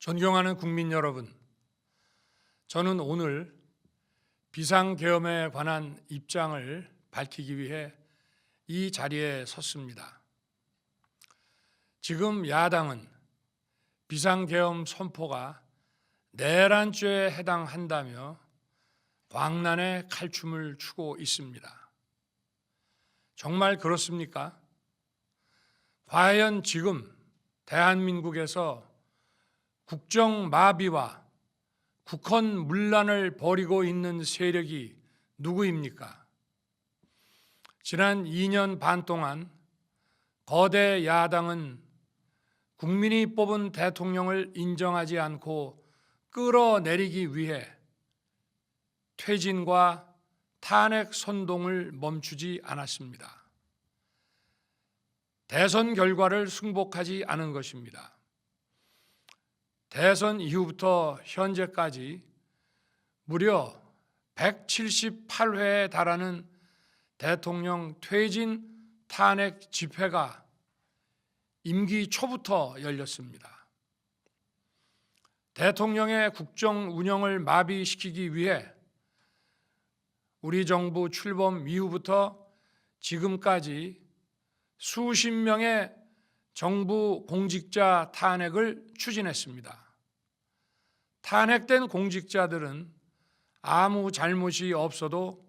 존경하는 국민 여러분, 저는 오늘 비상계엄에 관한 입장을 밝히기 위해 이 자리에 섰습니다. 지금 야당은 비상계엄 선포가 내란죄에 해당한다며 광란의 칼춤을 추고 있습니다. 정말 그렇습니까? 과연 지금 대한민국에서 국정마비와 국헌문란을 벌이고 있는 세력이 누구입니까? 지난 2년 반 동안 거대 야당은 국민이 뽑은 대통령을 인정하지 않고 끌어내리기 위해 퇴진과 탄핵 선동을 멈추지 않았습니다. 대선 결과를 승복하지 않은 것입니다. 대선 이후부터 현재까지 무려 178회에 달하는 대통령 퇴진 탄핵 집회가 임기 초부터 열렸습니다. 대통령의 국정 운영을 마비시키기 위해 우리 정부 출범 이후부터 지금까지 수십 명의 정부 공직자 탄핵을 추진했습니다. 탄핵된 공직자들은 아무 잘못이 없어도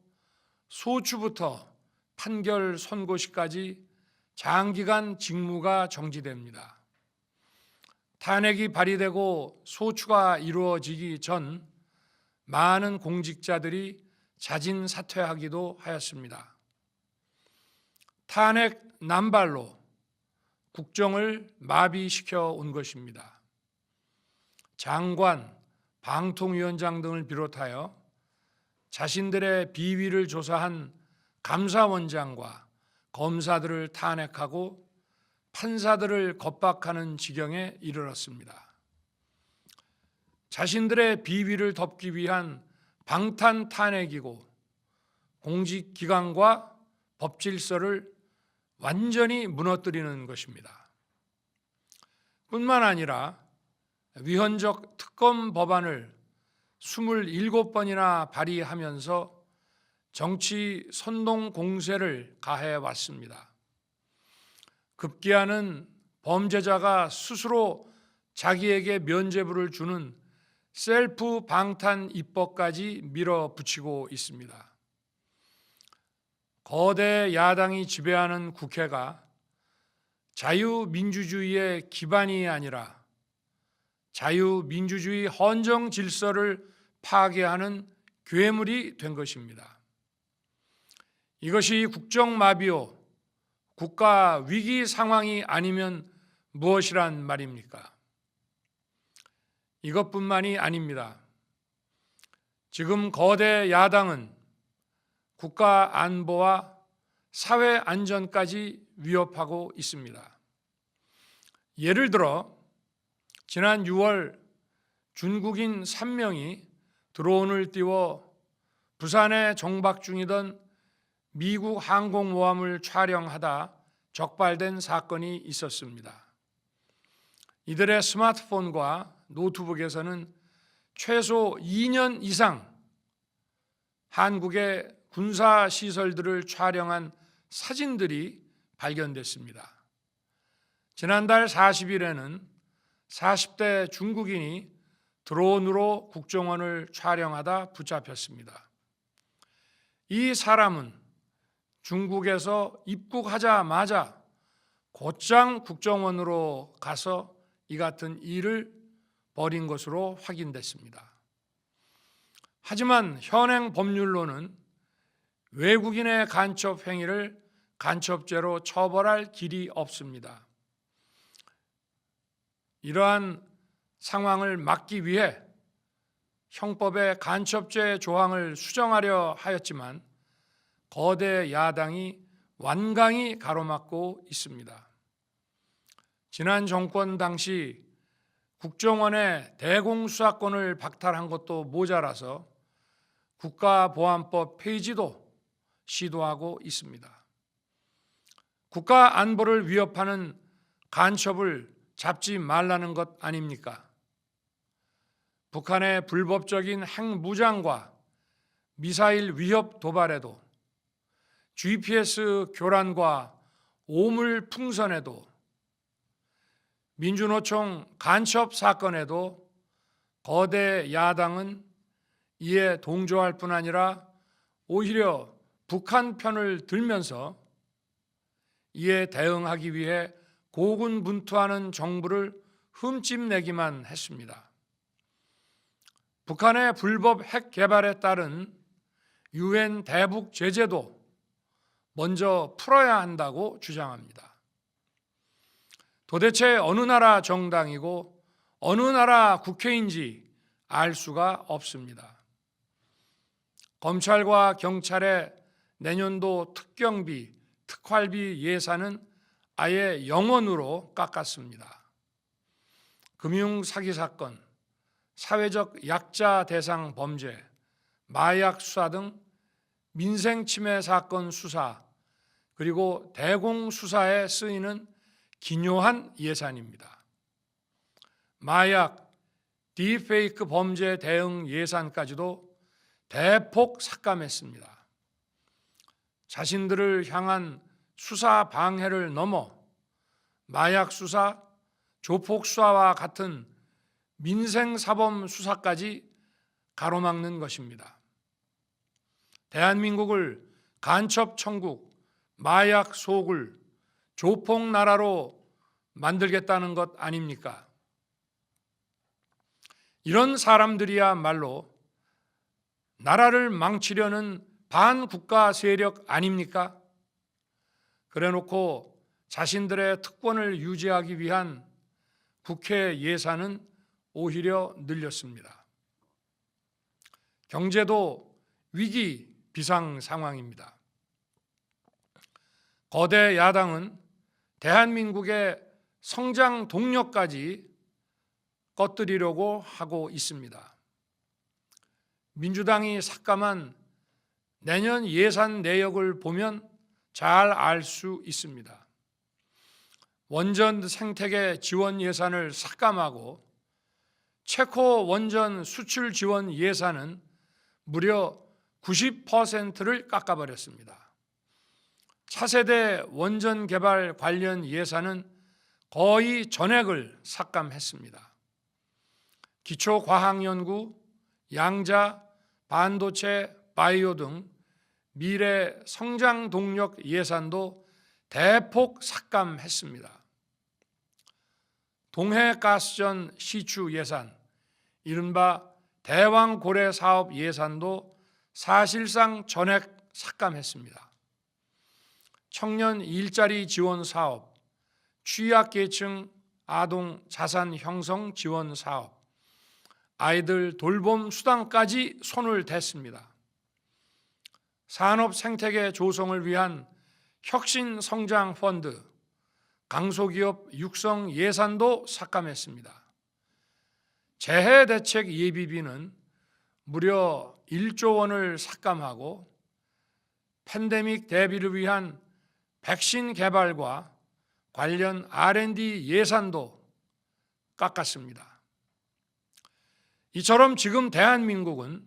소추부터 판결 선고시까지 장기간 직무가 정지됩니다. 탄핵이 발의되고 소추가 이루어지기 전 많은 공직자들이 자진 사퇴하기도 하였습니다. 탄핵 남발로 국정을 마비시켜 온 것입니다. 장관, 방통위원장 등을 비롯하여 자신들의 비위를 조사한 감사원장과 검사들을 탄핵하고 판사들을 겁박하는 지경에 이르렀습니다. 자신들의 비위를 덮기 위한 방탄 탄핵이고 공직기관과 법질서를 완전히 무너뜨리는 것입니다. 뿐만 아니라 위헌적 특검 법안을 27번이나 발의하면서 정치 선동 공세를 가해 왔습니다. 급기야는 범죄자가 스스로 자기에게 면죄부를 주는 셀프 방탄 입법까지 밀어붙이고 있습니다. 거대 야당이 지배하는 국회가 자유민주주의의 기반이 아니라 자유민주주의 헌정 질서를 파괴하는 괴물이 된 것입니다. 이것이 국정마비요, 국가 위기 상황이 아니면 무엇이란 말입니까? 이것뿐만이 아닙니다. 지금 거대 야당은 국가 안보와 사회 안전까지 위협하고 있습니다. 예를 들어 지난 6월 중국인 3명이 드론을 띄워 부산에 정박 중이던 미국 항공모함을 촬영하다 적발된 사건이 있었습니다. 이들의 스마트폰과 노트북에서는 최소 2년 이상 한국의 군사시설들을 촬영한 사진들이 발견됐습니다. 지난달 40일에는 40대 중국인이 드론으로 국정원을 촬영하다 붙잡혔습니다. 이 사람은 중국에서 입국하자마자 곧장 국정원으로 가서 이 같은 일을 벌인 것으로 확인됐습니다. 하지만 현행 법률로는 외국인의 간첩 행위를 간첩죄로 처벌할 길이 없습니다. 이러한 상황을 막기 위해 형법의 간첩죄 조항을 수정하려 하였지만 거대 야당이 완강히 가로막고 있습니다. 지난 정권 당시 국정원의 대공수사권을 박탈한 것도 모자라서 국가보안법 폐지도 시도하고 있습니다. 국가 안보를 위협하는 간첩을 잡지 말라는 것 아닙니까? 북한의 불법적인 핵무장과 미사일 위협 도발에도, GPS 교란과 오물 풍선에도, 민주노총 간첩 사건에도 거대 야당은 이에 동조할 뿐 아니라 오히려 북한 편을 들면서 이에 대응하기 위해 고군분투하는 정부를 흠집내기만 했습니다. 북한의 불법 핵 개발에 따른 유엔 대북 제재도 먼저 풀어야 한다고 주장합니다. 도대체 어느 나라 정당이고 어느 나라 국회인지 알 수가 없습니다. 검찰과 경찰의 내년도 특경비, 특활비 예산은 아예 0원으로 깎았습니다. 금융 사기 사건, 사회적 약자 대상 범죄, 마약 수사 등 민생 침해 사건 수사, 그리고 대공 수사에 쓰이는 기묘한 예산입니다. 마약, 딥페이크 범죄 대응 예산까지도 대폭 삭감했습니다. 자신들을 향한 수사 방해를 넘어 마약 수사, 조폭 수사와 같은 민생 사범 수사까지 가로막는 것입니다. 대한민국을 간첩 천국, 마약 소굴, 조폭 나라로 만들겠다는 것 아닙니까? 이런 사람들이야말로 나라를 망치려는 반국가 세력 아닙니까? 그래놓고 자신들의 특권을 유지하기 위한 국회 예산은 오히려 늘렸습니다. 경제도 위기 비상 상황입니다. 거대 야당은 대한민국의 성장 동력까지 꺼뜨리려고 하고 있습니다. 민주당이 삭감한 내년 예산 내역을 보면 잘 알 수 있습니다. 원전 생태계 지원 예산을 삭감하고 체코 원전 수출 지원 예산은 무려 90%를 깎아버렸습니다. 차세대 원전 개발 관련 예산은 거의 전액을 삭감했습니다. 기초과학연구, 양자, 반도체, 바이오 등 미래 성장 동력 예산도 대폭 삭감했습니다. 동해가스전 시추 예산, 이른바 대왕고래 사업 예산도 사실상 전액 삭감했습니다. 청년 일자리 지원 사업, 취약계층 아동 자산 형성 지원 사업, 아이들 돌봄 수당까지 손을 댔습니다. 산업 생태계 조성을 위한 혁신 성장 펀드, 강소기업 육성 예산도 삭감했습니다. 재해 대책 예비비는 무려 1조 원을 삭감하고 팬데믹 대비를 위한 백신 개발과 관련 R&D 예산도 깎았습니다. 이처럼 지금 대한민국은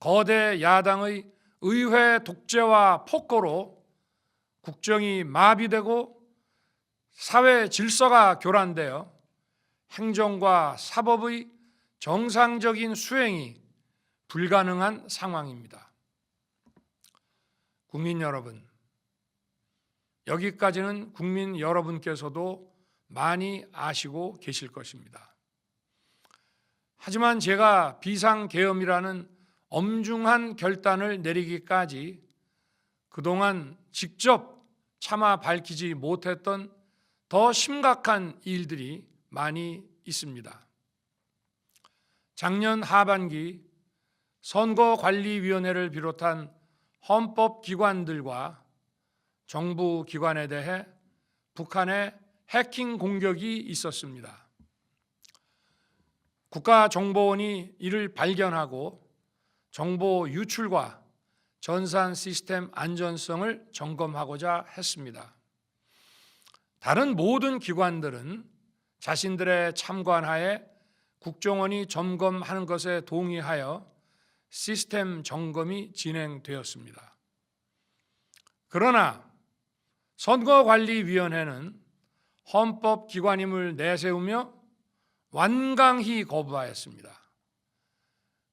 거대 야당의 의회 독재와 폭거로 국정이 마비되고 사회 질서가 교란되어 행정과 사법의 정상적인 수행이 불가능한 상황입니다. 국민 여러분, 여기까지는 국민 여러분께서도 많이 아시고 계실 것입니다. 하지만 제가 비상계엄이라는 엄중한 결단을 내리기까지 그동안 직접 차마 밝히지 못했던 더 심각한 일들이 많이 있습니다. 작년 하반기 선거관리위원회를 비롯한 헌법기관들과 정부 기관에 대해 북한의 해킹 공격이 있었습니다. 국가정보원이 이를 발견하고 정보 유출과 전산 시스템 안전성을 점검하고자 했습니다. 다른 모든 기관들은 자신들의 참관하에 국정원이 점검하는 것에 동의하여 시스템 점검이 진행되었습니다. 그러나 선거관리위원회는 헌법기관임을 내세우며 완강히 거부하였습니다.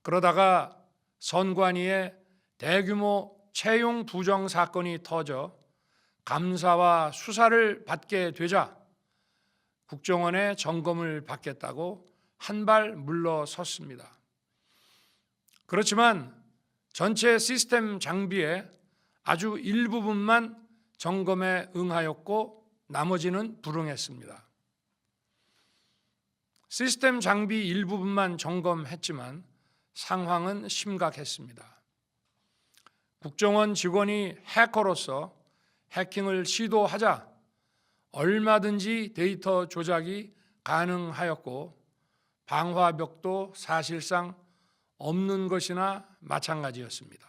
그러다가 선관위의 대규모 채용 부정 사건이 터져 감사와 수사를 받게 되자 국정원의 점검을 받겠다고 한 발 물러섰습니다. 그렇지만 전체 시스템 장비의 아주 일부분만 점검에 응하였고 나머지는 불응했습니다. 시스템 장비 일부분만 점검했지만 상황은 심각했습니다. 국정원 직원이 해커로서 해킹을 시도하자 얼마든지 데이터 조작이 가능하였고 방화벽도 사실상 없는 것이나 마찬가지였습니다.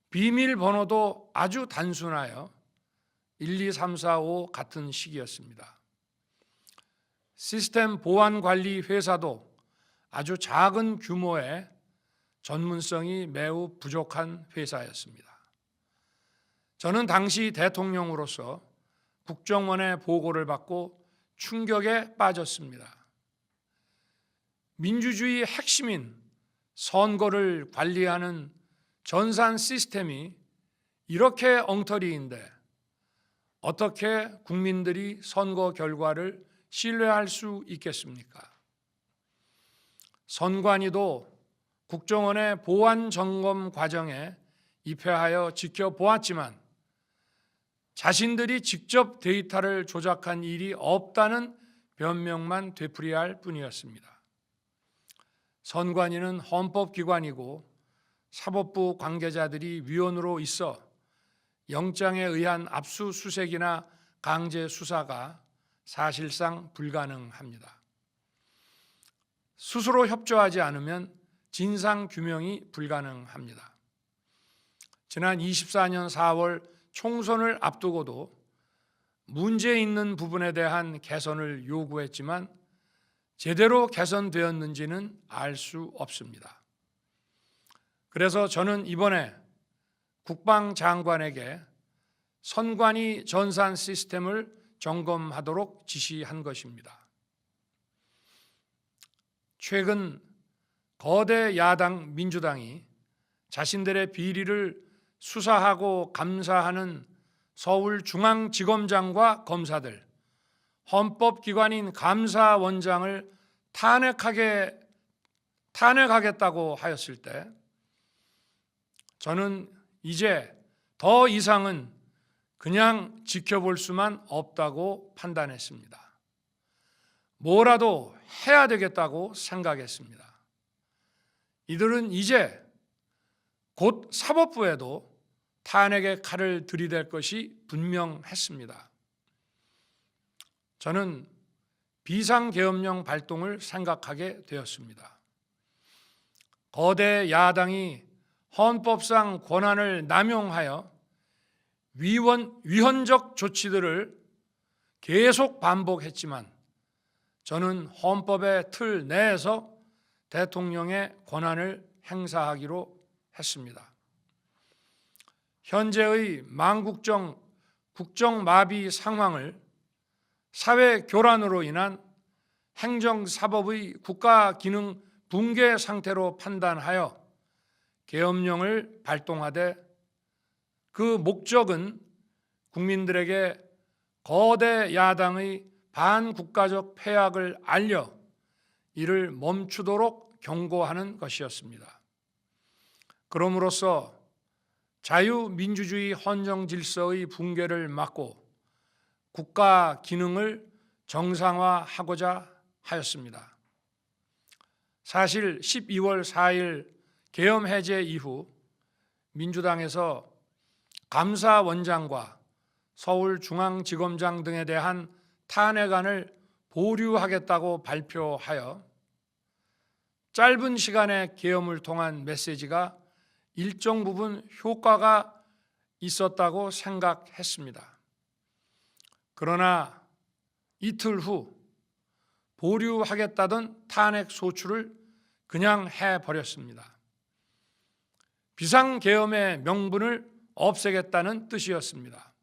비밀번호도 아주 단순하여 1, 2, 3, 4, 5 같은 식이었습니다. 시스템 보안 관리 회사도 아주 작은 규모의 전문성이 매우 부족한 회사였습니다. 저는 당시 대통령으로서 국정원의 보고를 받고 충격에 빠졌습니다. 민주주의의 핵심인 선거를 관리하는 전산 시스템이 이렇게 엉터리인데 어떻게 국민들이 선거 결과를 신뢰할 수 있겠습니까? 선관위도 국정원의 보안 점검 과정에 입회하여 지켜보았지만 자신들이 직접 데이터를 조작한 일이 없다는 변명만 되풀이할 뿐이었습니다. 선관위는 헌법기관이고 사법부 관계자들이 위원으로 있어 영장에 의한 압수수색이나 강제 수사가 사실상 불가능합니다. 스스로 협조하지 않으면 진상규명이 불가능합니다. 지난 24년 4월 총선을 앞두고도 문제 있는 부분에 대한 개선을 요구했지만 제대로 개선되었는지는 알 수 없습니다. 그래서 저는 이번에 국방장관에게 선관위 전산 시스템을 점검하도록 지시한 것입니다. 최근 거대 야당 민주당이 자신들의 비리를 수사하고 감사하는 서울중앙지검장과 검사들, 헌법기관인 감사원장을 탄핵하겠다고 하였을 때 저는 이제 더 이상은 그냥 지켜볼 수만 없다고 판단했습니다. 뭐라도 해야 되겠다고 생각했습니다. 이들은 이제 곧 사법부에도 탄핵의 칼을 들이댈 것이 분명했습니다. 저는 비상계엄령 발동을 생각하게 되었습니다. 거대 야당이 헌법상 권한을 남용하여 위헌적 조치들을 계속 반복했지만 저는 헌법의 틀 내에서 대통령의 권한을 행사하기로 했습니다. 현재의 망국정 국정마비 상황을 사회 교란으로 인한 행정사법의 국가기능 붕괴 상태로 판단하여 계엄령을 발동하되 그 목적은 국민들에게 거대 야당의 반국가적 패악을 알려 이를 멈추도록 경고하는 것이었습니다. 그럼으로써 자유민주주의 헌정질서의 붕괴를 막고 국가 기능을 정상화하고자 하였습니다. 사실 12월 4일 계엄 해제 이후 민주당에서 감사원장과 서울중앙지검장 등에 대한 탄핵안을 보류하겠다고 발표하여 짧은 시간의 계엄을 통한 메시지가 일정 부분 효과가 있었다고 생각했습니다. 그러나 이틀 후 보류하겠다던 탄핵 소추를 그냥 해버렸습니다. 비상계엄의 명분을 없애겠다는 뜻이었습니다.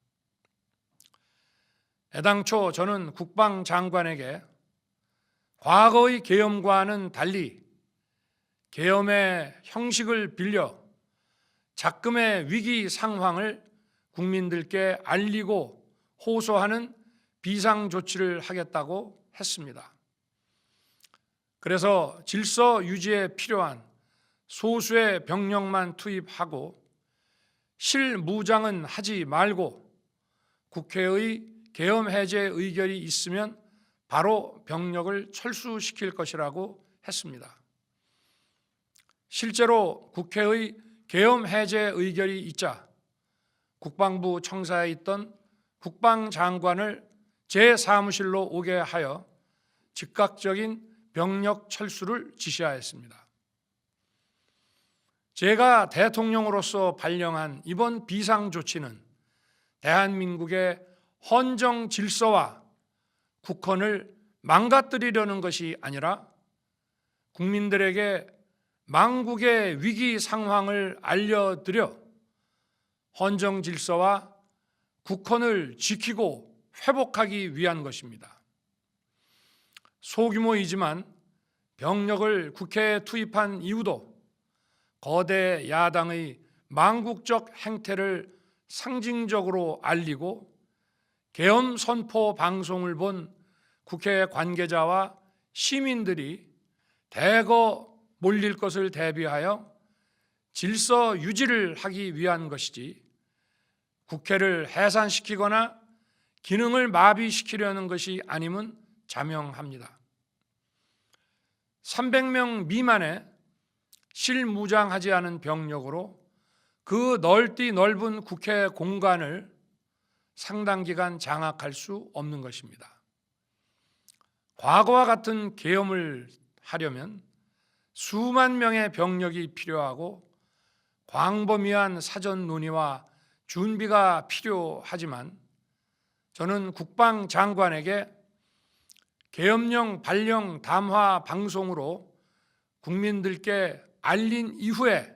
애당초 저는 국방장관에게 과거의 계엄과는 달리 계엄의 형식을 빌려 작금의 위기 상황을 국민들께 알리고 호소하는 비상조치를 하겠다고 했습니다. 그래서 질서 유지에 필요한 소수의 병력만 투입하고 실무장은 하지 말고 국회의 계엄 해제 의결이 있으면 바로 병력을 철수시킬 것이라고 했습니다. 실제로 국회의 계엄 해제 의결이 있자 국방부 청사에 있던 국방장관을 제 사무실로 오게 하여 즉각적인 병력 철수를 지시하였습니다. 제가 대통령으로서 발령한 이번 비상조치는 대한민국의 헌정 질서와 국헌을 망가뜨리려는 것이 아니라 국민들에게 망국의 위기 상황을 알려드려 헌정 질서와 국헌을 지키고 회복하기 위한 것입니다. 소규모이지만 병력을 국회에 투입한 이유도 거대 야당의 망국적 행태를 상징적으로 알리고 계엄 선포 방송을 본 국회 관계자와 시민들이 대거 몰릴 것을 대비하여 질서 유지를 하기 위한 것이지 국회를 해산시키거나 기능을 마비시키려는 것이 아님은 자명합니다. 300명 미만의 실무장하지 않은 병력으로 그 넓디 넓은 국회 공간을 상당 기간 장악할 수 없는 것입니다. 과거와 같은 계엄을 하려면 수만 명의 병력이 필요하고 광범위한 사전 논의와 준비가 필요하지만 저는 국방장관에게 계엄령 발령 담화 방송으로 국민들께 알린 이후에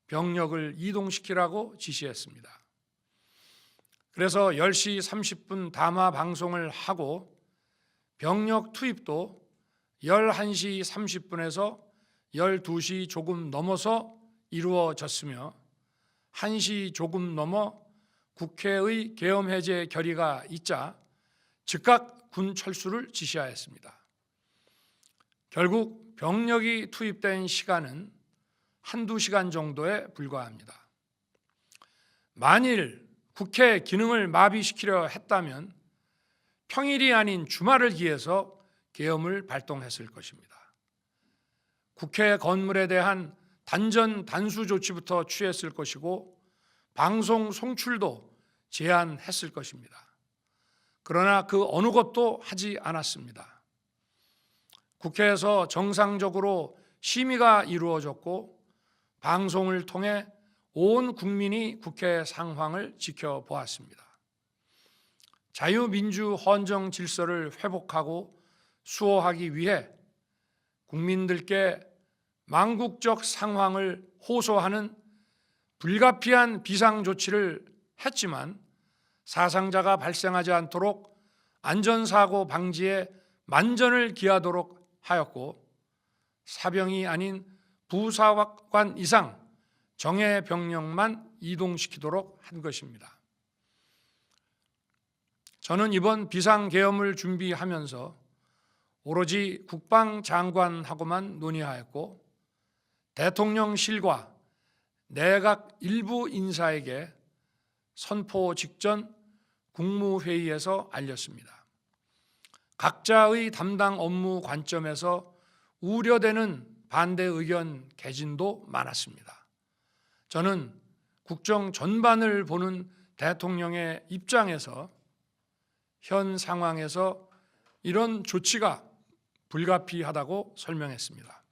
병력을 이동시키라고 지시했습니다. 그래서 10시 30분 담화 방송을 하고 병력 투입도 11시 30분에서 12시 조금 넘어서 이루어졌으며 1시 조금 넘어 국회의 계엄 해제 결의가 있자 즉각 군 철수를 지시하였습니다. 결국 병력이 투입된 시간은 한두 시간 정도에 불과합니다. 만일 국회 기능을 마비시키려 했다면 평일이 아닌 주말을 기해서 계엄을 발동했을 것입니다. 국회 건물에 대한 단전 단수 조치부터 취했을 것이고 방송 송출도 제한했을 것입니다. 그러나 그 어느 것도 하지 않았습니다. 국회에서 정상적으로 심의가 이루어졌고 방송을 통해 온 국민이 국회 상황을 지켜보았습니다. 자유민주 헌정 질서를 회복하고 수호하기 위해 국민들께 망국적 상황을 호소하는 불가피한 비상조치를 했지만 사상자가 발생하지 않도록 안전사고 방지에 만전을 기하도록 하였고 사병이 아닌 부사관 이상 정예 병력만 이동시키도록 한 것입니다. 저는 이번 비상계엄을 준비하면서 오로지 국방장관하고만 논의하였고 대통령실과 내각 일부 인사에게 선포 직전 국무회의에서 알렸습니다. 각자의 담당 업무 관점에서 우려되는 반대 의견 개진도 많았습니다. 저는 국정 전반을 보는 대통령의 입장에서 현 상황에서 이런 조치가 불가피하다고 설명했습니다.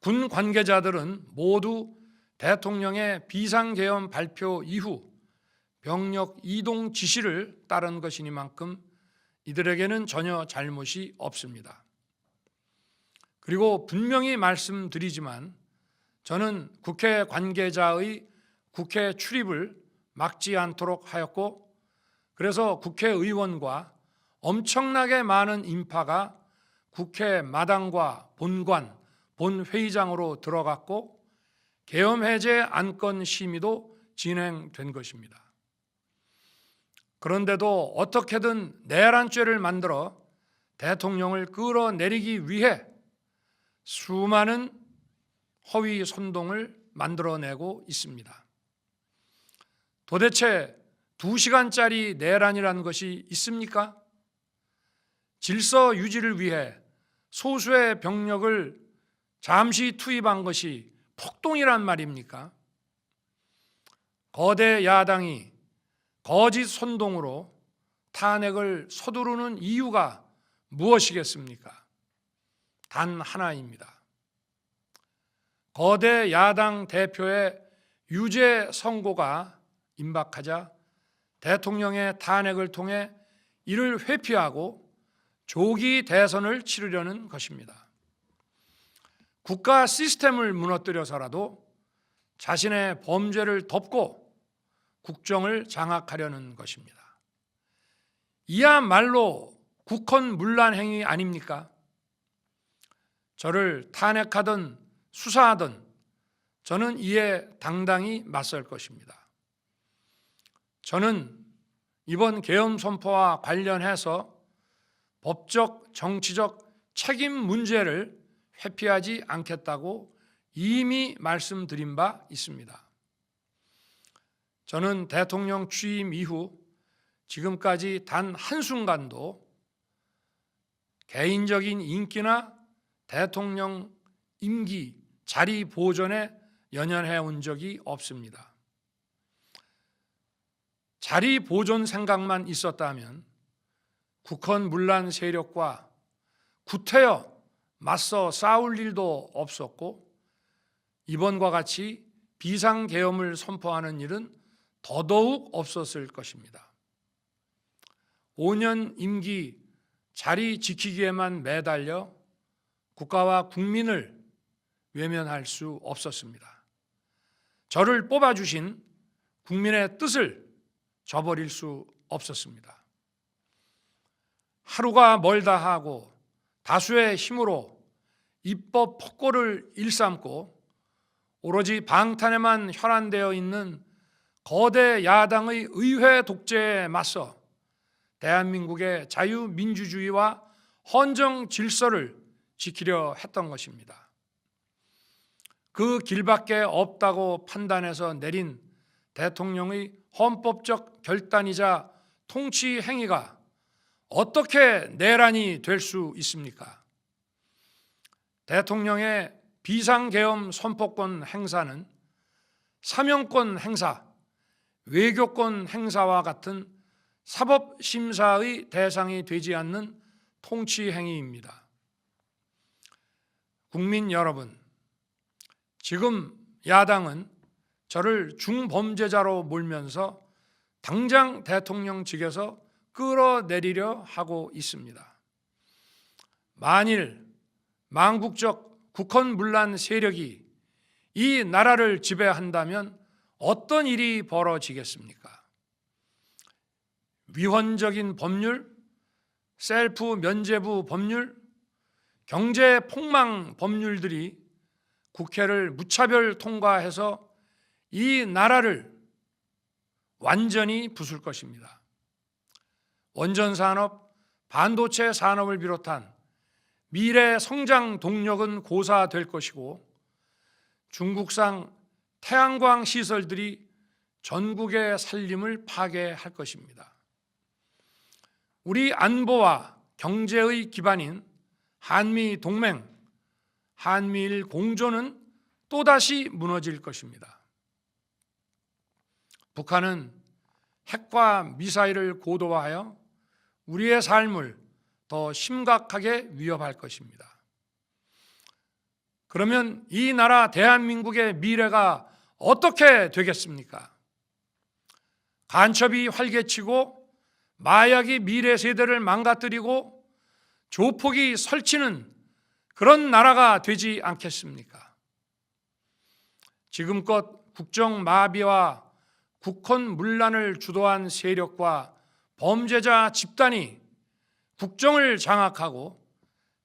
군 관계자들은 모두 대통령의 비상계엄 발표 이후 병력 이동 지시를 따른 것이니만큼 이들에게는 전혀 잘못이 없습니다. 그리고 분명히 말씀드리지만 저는 국회 관계자의 국회 출입을 막지 않도록 하였고, 그래서 국회의원과 엄청나게 많은 인파가 국회 마당과 본관, 본회의장으로 들어갔고 계엄 해제 안건 심의도 진행된 것입니다. 그런데도 어떻게든 내란죄를 만들어 대통령을 끌어내리기 위해 수많은 허위 선동을 만들어내고 있습니다. 도대체 2시간짜리 내란이라는 것이 있습니까? 질서 유지를 위해 소수의 병력을 잠시 투입한 것이 폭동이란 말입니까? 거대 야당이 거짓 선동으로 탄핵을 서두르는 이유가 무엇이겠습니까? 단 하나입니다. 거대 야당 대표의 유죄 선고가 임박하자 대통령의 탄핵을 통해 이를 회피하고 조기 대선을 치르려는 것입니다. 국가 시스템을 무너뜨려서라도 자신의 범죄를 덮고 국정을 장악하려는 것입니다. 이야말로 국헌문란 행위 아닙니까? 저를 탄핵하든 수사하든 저는 이에 당당히 맞설 것입니다. 저는 이번 계엄 선포와 관련해서 법적, 정치적 책임 문제를 회피하지 않겠다고 이미 말씀드린 바 있습니다. 저는 대통령 취임 이후 지금까지 단 한순간도 개인적인 인기나 대통령 임기 자리 보존에 연연해 온 적이 없습니다. 자리 보존 생각만 있었다면 국헌문란 세력과 구태여 맞서 싸울 일도 없었고 이번과 같이 비상계엄을 선포하는 일은 더더욱 없었을 것입니다. 5년 임기 자리 지키기에만 매달려 국가와 국민을 외면할 수 없었습니다. 저를 뽑아주신 국민의 뜻을 저버릴 수 없었습니다. 하루가 멀다 하고 다수의 힘으로 입법 폭거를 일삼고 오로지 방탄에만 혈안되어 있는 거대 야당의 의회 독재에 맞서 대한민국의 자유민주주의와 헌정 질서를 지키려 했던 것입니다. 그 길밖에 없다고 판단해서 내린 대통령의 헌법적 결단이자 통치 행위가 어떻게 내란이 될 수 있습니까? 대통령의 비상계엄 선포권 행사는 사명권 행사, 외교권 행사와 같은 사법심사의 대상이 되지 않는 통치 행위입니다. 국민 여러분, 지금 야당은 저를 중범죄자로 몰면서 당장 대통령직에서 끌어내리려 하고 있습니다. 만일 망국적 국헌문란 세력이 이 나라를 지배한다면 어떤 일이 벌어지겠습니까? 위헌적인 법률, 셀프 면죄부 법률, 경제 폭망 법률들이 국회를 무차별 통과해서 이 나라를 완전히 부술 것입니다. 원전 산업, 반도체 산업을 비롯한 미래 성장 동력은 고사될 것이고 중국산 태양광 시설들이 전국의 살림을 파괴할 것입니다. 우리 안보와 경제의 기반인 한미 동맹, 한미일 공조는 또다시 무너질 것입니다. 북한은 핵과 미사일을 고도화하여 우리의 삶을 더 심각하게 위협할 것입니다. 그러면 이 나라 대한민국의 미래가 어떻게 되겠습니까? 간첩이 활개치고 마약이 미래 세대를 망가뜨리고 조폭이 설치는 그런 나라가 되지 않겠습니까? 지금껏 국정 마비와 국헌 문란을 주도한 세력과 범죄자 집단이 국정을 장악하고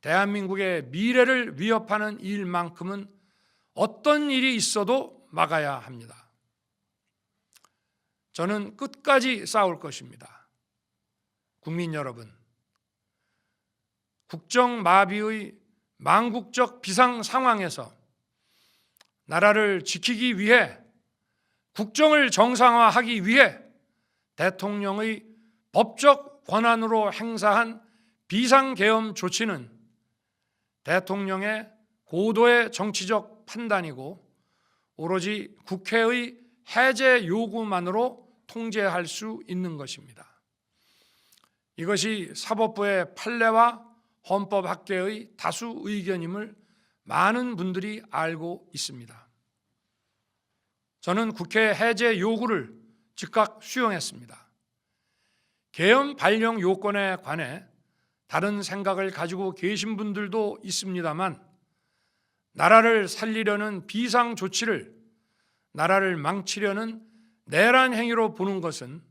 대한민국의 미래를 위협하는 일만큼은 어떤 일이 있어도 막아야 합니다. 저는 끝까지 싸울 것입니다. 국민 여러분, 국정 마비의 망국적 비상 상황에서 나라를 지키기 위해, 국정을 정상화하기 위해 대통령의 법적 권한으로 행사한 비상계엄 조치는 대통령의 고도의 정치적 판단이고 오로지 국회의 해제 요구만으로 통제할 수 있는 것입니다. 이것이 사법부의 판례와 헌법학계의 다수 의견임을 많은 분들이 알고 있습니다. 저는 국회 해제 요구를 즉각 수용했습니다. 계엄 발령 요건에 관해 다른 생각을 가지고 계신 분들도 있습니다만, 나라를 살리려는 비상 조치를 나라를 망치려는 내란 행위로 보는 것은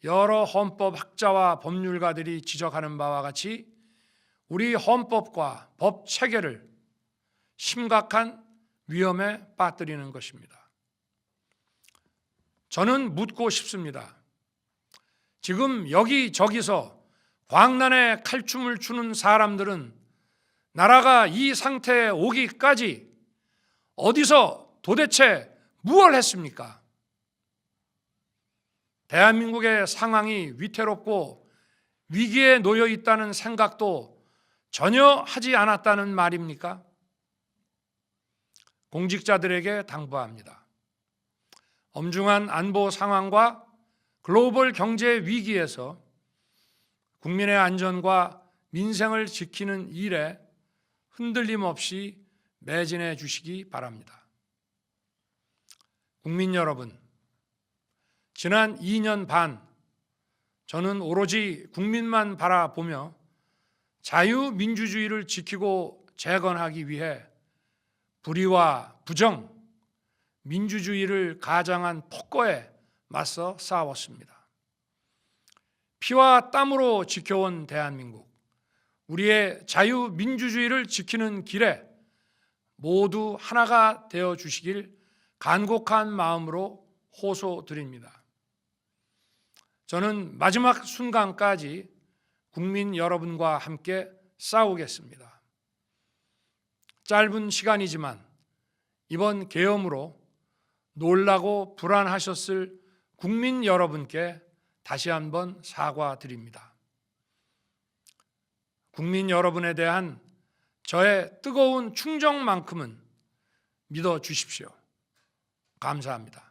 여러 헌법학자와 법률가들이 지적하는 바와 같이 우리 헌법과 법 체계를 심각한 위험에 빠뜨리는 것입니다. 저는 묻고 싶습니다. 지금 여기저기서 광란에 칼춤을 추는 사람들은 나라가 이 상태에 오기까지 어디서 도대체 무엇을 했습니까? 대한민국의 상황이 위태롭고 위기에 놓여 있다는 생각도 전혀 하지 않았다는 말입니까? 공직자들에게 당부합니다. 엄중한 안보 상황과 글로벌 경제 위기에서 국민의 안전과 민생을 지키는 일에 흔들림 없이 매진해 주시기 바랍니다. 국민 여러분, 지난 2년 반 저는 오로지 국민만 바라보며 자유민주주의를 지키고 재건하기 위해 불의와 부정, 민주주의를 가장한 폭거에 맞서 싸웠습니다. 피와 땀으로 지켜온 대한민국, 우리의 자유민주주의를 지키는 길에 모두 하나가 되어 주시길 간곡한 마음으로 호소드립니다. 저는 마지막 순간까지 국민 여러분과 함께 싸우겠습니다. 짧은 시간이지만 이번 계엄으로 놀라고 불안하셨을 국민 여러분께 다시 한번 사과드립니다. 국민 여러분에 대한 저의 뜨거운 충정만큼은 믿어 주십시오. 감사합니다.